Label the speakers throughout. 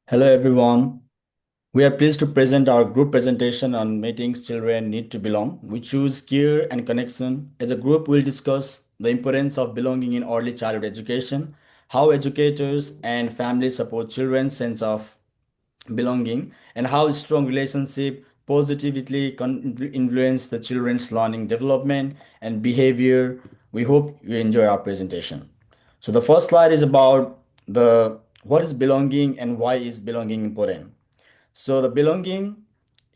Speaker 1: Hello everyone. We are pleased to present our group presentation on meetings children need to belong. We choose care and connection. As a group, we'll discuss the importance of belonging in early childhood education, how educators and families support children's sense of belonging, and how strong relationship positively influence the children's learning development and behavior. We hope you enjoy our presentation. So the first slide is about the what is belonging and why is belonging important. So the belonging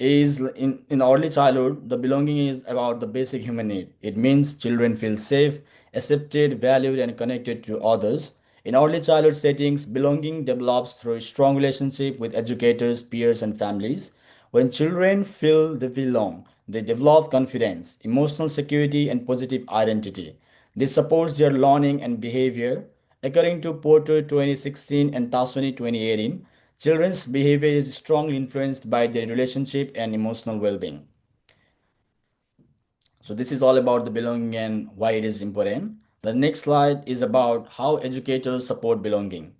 Speaker 1: is in early childhood, the belonging is about the basic human need. It means children feel safe, accepted, valued, and connected to others. In early childhood settings, belonging develops through a strong relationship with educators, peers, and families. When children feel they belong, they develop confidence, emotional security, and positive identity. This supports their learning and behavior. According to Porter 2016 and Tassoni 2018, children's behavior is strongly influenced by their relationship and emotional well-being. So this is all about the belonging and why it is important. The next slide is about how educators support belonging.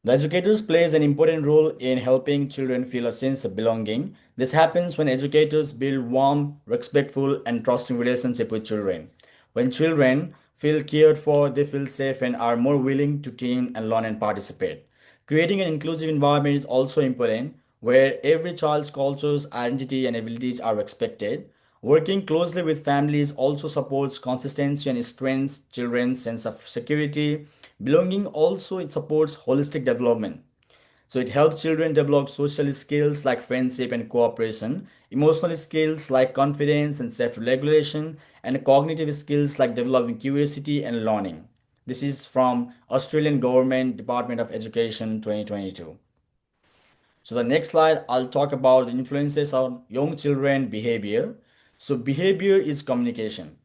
Speaker 1: The educators plays an important role in helping children feel a sense of belonging. This happens when educators build warm, respectful, and trusting relationship with children. When children feel cared for, they feel safe and are more willing to team and learn and participate. Creating an inclusive environment is also important, where every child's cultures, identity, and abilities are respected. Working closely with families also supports consistency and strengthens children's sense of security. Belonging also it supports holistic development. So it helps children develop social skills like friendship and cooperation, emotional skills like confidence and self-regulation, and cognitive skills like developing curiosity and learning. This is from Australian Government Department of Education 2022. So the next slide, I'll talk about the influences on young children behavior. So behavior is communication.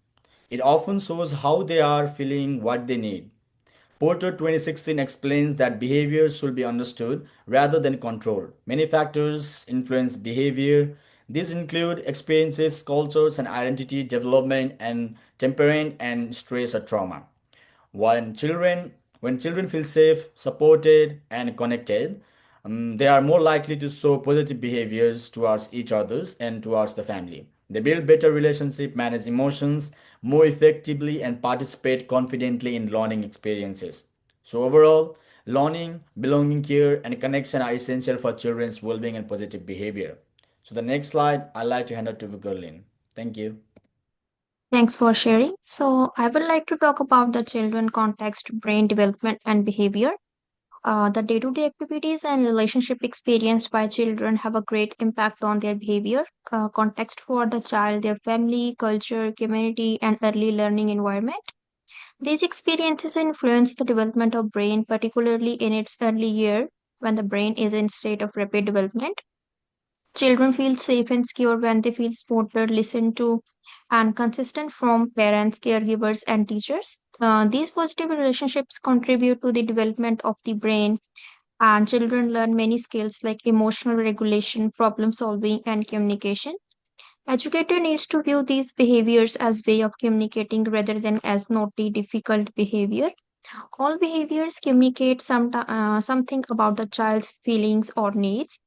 Speaker 1: It often shows how they are feeling, what they need. Porter 2016 explains that behavior should be understood rather than controlled. Many factors influence behavior. These include experiences, cultures, and identity development, and temperament and stress or trauma. When children feel safe, supported, and connected, they are more likely to show positive behaviors towards each others and towards the family. They build better relationship, manage emotions more effectively, and participate confidently in learning experiences. So overall, learning, belonging, care, and connection are essential for children's well-being and positive behavior. So the next slide, I'd like to hand it to Gurleen. Thank you.
Speaker 2: Thanks for sharing. So, I would like to talk about the children context, brain development, and behavior. The day to day activities and relationship experienced by children have a great impact on their behavior. Context for the child, their family, culture, community, and early learning environment. These experiences influence the development of brain, particularly in its early year when the brain is in state of rapid development. Children feel safe and secure when they feel supported, listened to, and consistent from parents, caregivers, and teachers. These positive relationships contribute to the development of the brain, and children learn many skills like emotional regulation, problem solving, and communication. Educator needs to view these behaviors as way of communicating rather than as naughty, difficult behavior. All behaviors communicate something about the child's feelings or needs.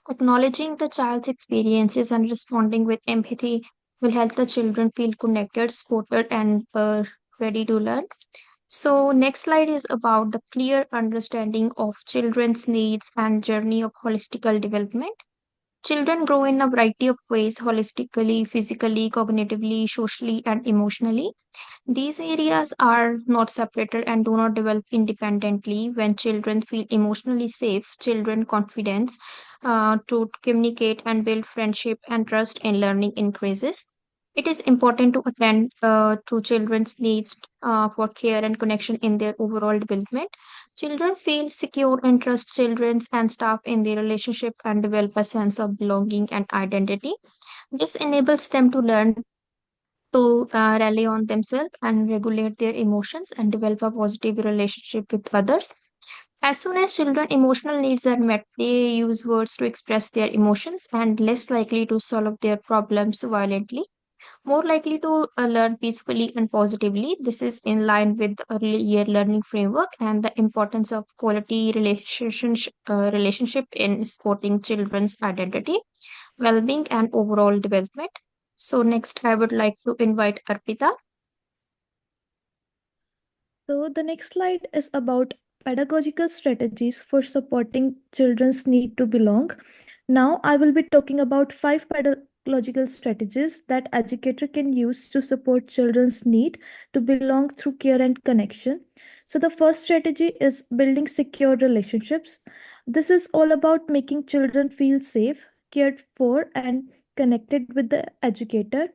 Speaker 2: Acknowledging the child's experiences and responding with empathy will help the children feel connected, supported, and ready to learn. So, next slide is about the clear understanding of children's needs and journey of holistical development. Children grow in a variety of ways holistically, physically, cognitively, socially, and emotionally. These areas are not separated and do not develop independently. When children feel emotionally safe, children confidence to communicate and build friendship and trust in learning increases. It is important to attend to children's needs for care and connection in their overall development. Children feel secure and trust children and staff in their relationship and develop a sense of belonging and identity. This enables them to learn to rely on themselves and regulate their emotions and develop a positive relationship with others. As soon as children emotional needs are met, they use words to express their emotions and less likely to solve their problems violently. more likely to learn peacefully and positively. This is in line with the early year learning framework and the importance of quality relationship in supporting children's identity, well-being, and overall development. So next, I would like to invite Arpita.
Speaker 3: So, the next slide is about pedagogical strategies for supporting children's need to belong. Now, I will be talking about 5 pedagogical strategies that educator can use to support children's need to belong through care and connection. So, the first strategy is building secure relationships. This is all about making children feel safe, cared for, and connected with the educator.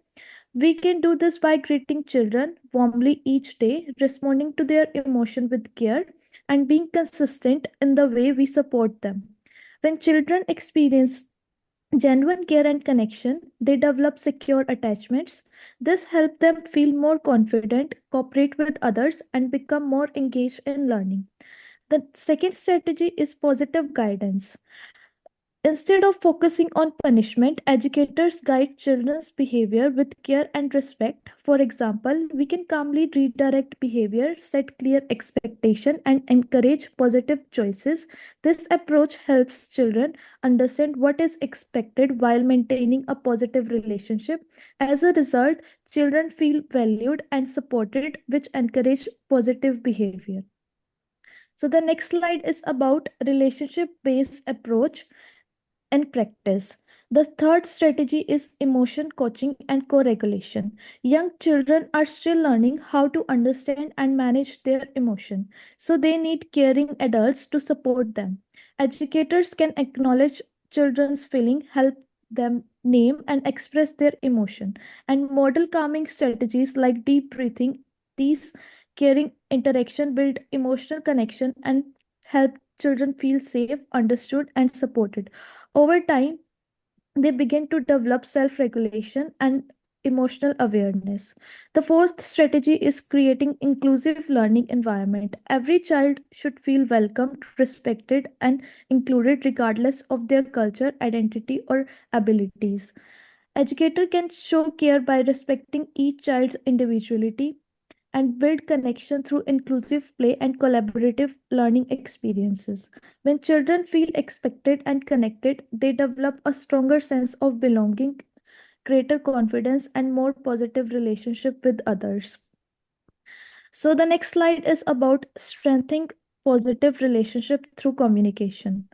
Speaker 3: We can do this by greeting children warmly each day, responding to their emotion with care, and being consistent in the way we support them. When children experience genuine care and connection, they develop secure attachments. This helps them feel more confident, cooperate with others, and become more engaged in learning. The second strategy is positive guidance. Instead of focusing on punishment, educators guide children's behavior with care and respect. For example, we can calmly redirect behavior, set clear expectation, and encourage positive choices. This approach helps children understand what is expected while maintaining a positive relationship. As a result, children feel valued and supported, which encourage positive behavior. So the next slide is about relationship based approach and practice. The third strategy is emotion coaching and co regulation. Young children are still learning how to understand and manage their emotion, so they need caring adults to support them. Educators can acknowledge children's feeling, help them name and express their emotion, and model calming strategies like deep breathing. These caring interaction build emotional connection and help children feel safe, understood, and supported. Over time, they begin to develop self regulation and emotional awareness. The fourth strategy is creating inclusive learning environment. Every child should feel welcomed, respected, and included regardless of their culture, identity, or abilities. Educator can show care by respecting each child's individuality and build connection through inclusive play and collaborative learning experiences. When children feel expected and connected, they develop a stronger sense of belonging, greater confidence, and more positive relationship with others. So the next slide is about strengthening positive relationship through communication.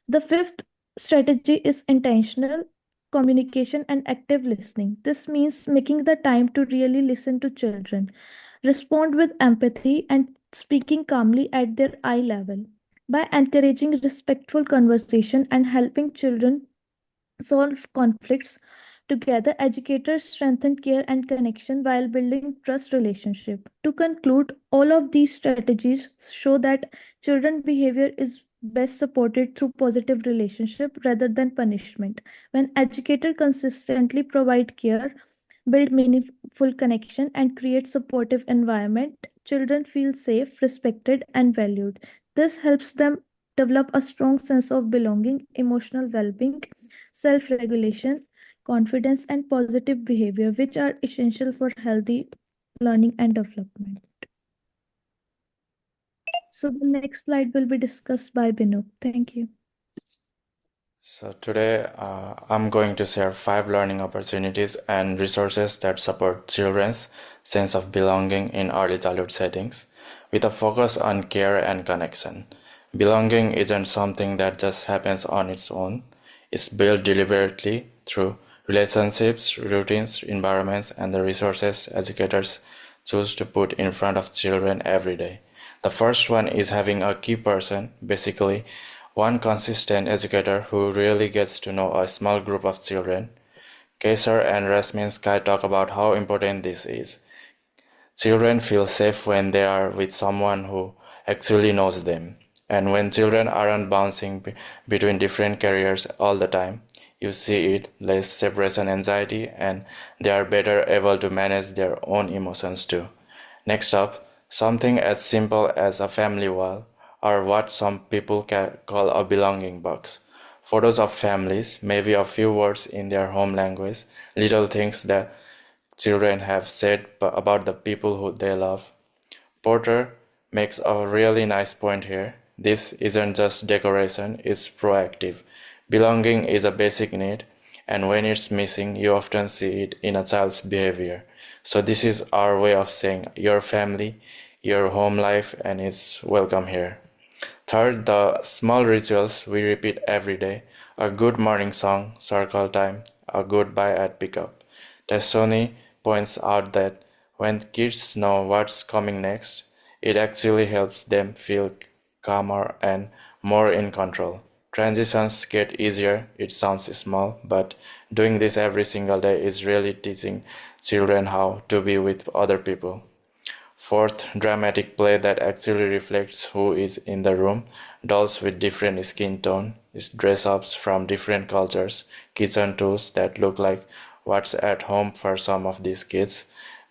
Speaker 3: The fifth strategy is intentional communication and active listening. This means making the time to really listen to children, respond with empathy, and speaking calmly at their eye level. By encouraging respectful conversation and helping children solve conflicts together, educators strengthen care and connection while building trust relationship. To conclude, all of these strategies show that children behavior is best supported through positive relationship rather than punishment. When educators consistently provide care, build meaningful connection, and create supportive environment, children feel safe, respected, and valued. This helps them develop a strong sense of belonging, emotional well-being, self-regulation, confidence, and positive behavior, which are essential for healthy learning and development. So the next slide will be discussed by Binu. Thank you.
Speaker 4: So today I'm going to share 5 learning opportunities and resources that support children's sense of belonging in early childhood settings with a focus on care and connection. Belonging isn't something that just happens on its own. It's built deliberately through relationships, routines, environments, and the resources educators choose to put in front of children every day. The first one is having a key person, basically one consistent educator who really gets to know a small group of children. Kaysar and Rasmin Sky talk about how important this is. Children feel safe when they are with someone who actually knows them. And when children aren't bouncing between different careers all the time, you see it, less separation anxiety, and they are better able to manage their own emotions too. Next up, something as simple as a family wall, or what some people call a belonging box. Photos of families, maybe a few words in their home language, little things that children have said about the people who they love. Porter makes a really nice point here. This isn't just decoration, it's proactive. Belonging is a basic need, and when it's missing, you often see it in a child's behavior. So, this is our way of saying your family, your home life, and it's welcome here. Third, the small rituals we repeat every day: a good morning song, circle time, a goodbye at pickup. Tessoni points out that when kids know what's coming next, it actually helps them feel calmer and more in control. Transitions get easier, it sounds small, but doing this every single day is really teaching children how to be with other people. Fourth, dramatic play that actually reflects who is in the room. Dolls with different skin tone, dress-ups from different cultures, kitchen tools that look like what's at home for some of these kids.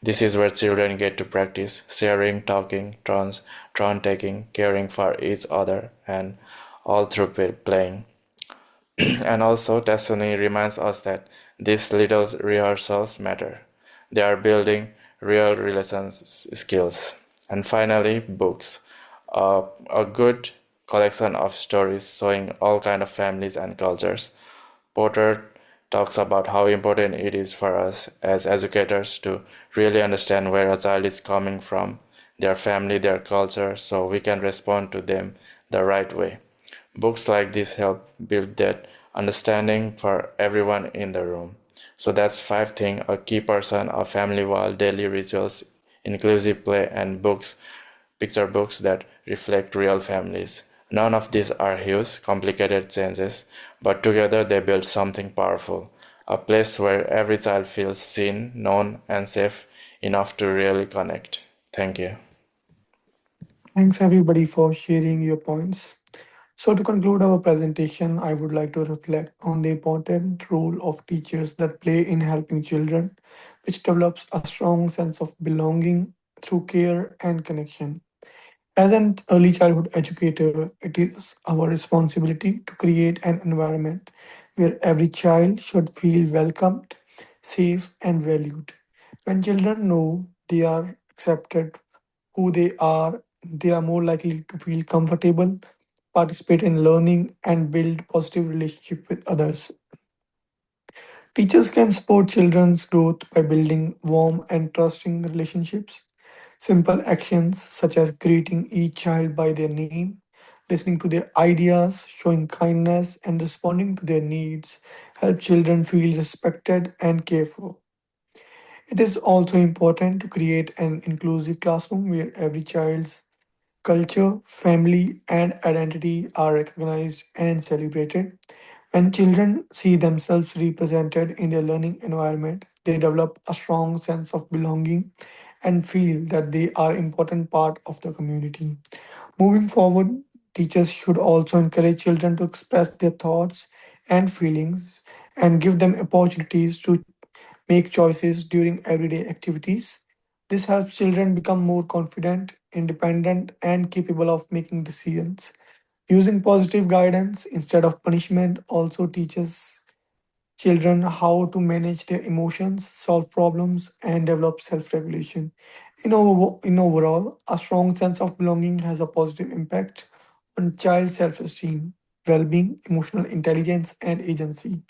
Speaker 4: This is where children get to practice sharing, talking, turn taking, caring for each other, and all through playing. And also, Destiny reminds us that these little rehearsals matter. They are building real relations skills. And finally, books. A good collection of stories showing all kind of families and cultures. Porter talks about how important it is for us as educators to really understand where a child is coming from, their family, their culture, so we can respond to them the right way. Books like this help build that understanding for everyone in the room. So that's five things: a key person, a family wall, daily rituals, inclusive play, and books, picture books that reflect real families. None of these are huge, complicated changes, but together they build something powerful. A place where every child feels seen, known, and safe enough to really connect. Thank you.
Speaker 5: Thanks everybody for sharing your points. So to conclude our presentation, I would like to reflect on the important role of teachers that play in helping children, which develops a strong sense of belonging through care and connection. As an early childhood educator, it is our responsibility to create an environment where every child should feel welcomed, safe, and valued. When children know they are accepted who they are more likely to feel comfortable, participate in learning, and build positive relationship with others. Teachers can support children's growth by building warm and trusting relationships. Simple actions such as greeting each child by their name, listening to their ideas, showing kindness, and responding to their needs help children feel respected and cared for. It is also important to create an inclusive classroom where every child's culture, family, and identity are recognized and celebrated. When children see themselves represented in their learning environment, they develop a strong sense of belonging and feel that they are important part of the community. Moving forward, teachers should also encourage children to express their thoughts and feelings and give them opportunities to make choices during everyday activities. This helps children become more confident, independent, and capable of making decisions. Using positive guidance instead of punishment also teaches children how to manage their emotions, solve problems, and develop self regulation. In overall, a strong sense of belonging has a positive impact on child self esteem, well being, emotional intelligence, and agency.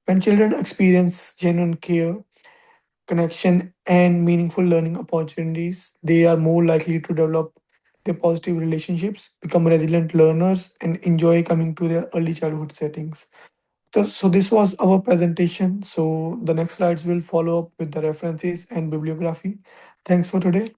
Speaker 5: When children experience genuine care, connection, and meaningful learning opportunities, they are more likely to develop their positive relationships, become resilient learners, and enjoy coming to their early childhood settings. So this was our presentation. So the next slides will follow up with the references and bibliography. Thanks for today.